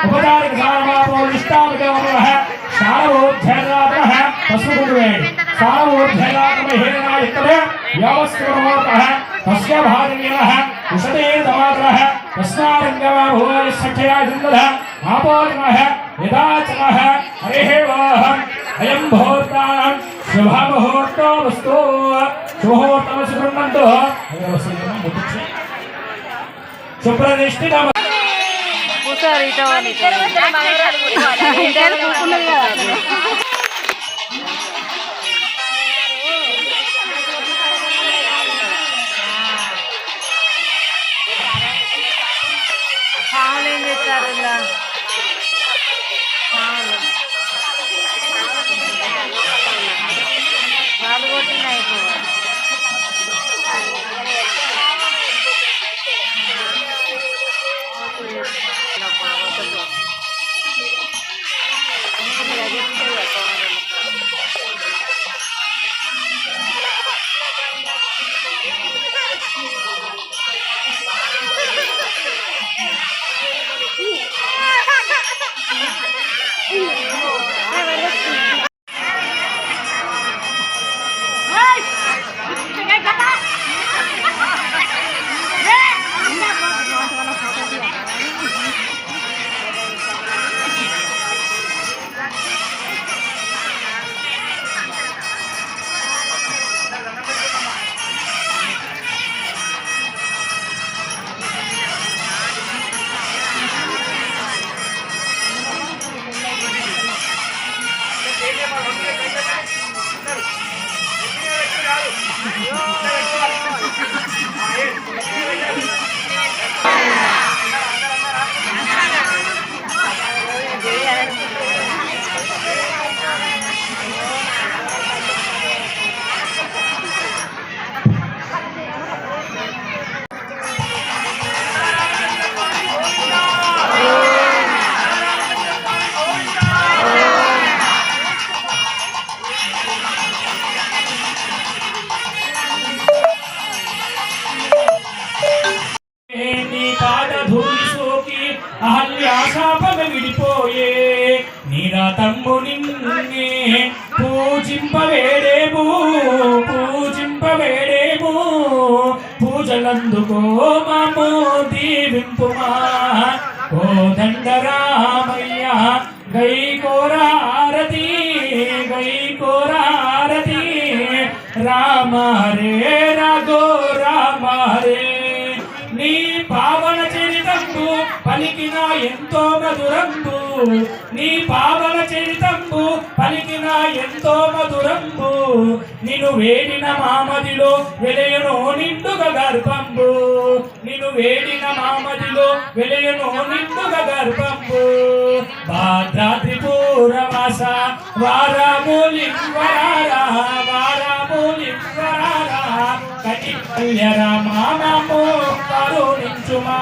उपचारिक सारमापोलिष्टामदेवः सारवोध्यरातः पशुगुरुवेणि सारवोध्यरातमहेरनायितवे व्यवस्थितमोतः तस्य भार्यः उषते दमातरः तस्मारङ्गवा भुवनसख्यया जिन्दः आपोर्णः यदाचनः हरिः वाहम् अयं भोर्तां शुभमुहूर्तो वस्तु शुभमुहूर्तमसि गृह्णन्तु सुप्रतिष्ठितम् విడిపోయే నీరా తమ్ము నిన్నే పూజింపవేడేమో పూజలందుకో మామో దీవింపుమా కోదండరామయ్య గై కోరారతి రామ హరే రాఘో రామ హరే నీ పావన చరితంబు పలికిన ఎంతో మధురంబు నీ పావన చరితంబు పలికిన ఎంతో మధురంబు నిన్ను వేడిన మామదిలో వెలయను నిండుగా గర్భంబు నిన్ను వేడిన మామదిలో వెలయను నిండుగా గర్భంబు భాద్రాద్రి పూరవాస వారములింవరారా కటి కళ్యరా మామో కరుణించుమా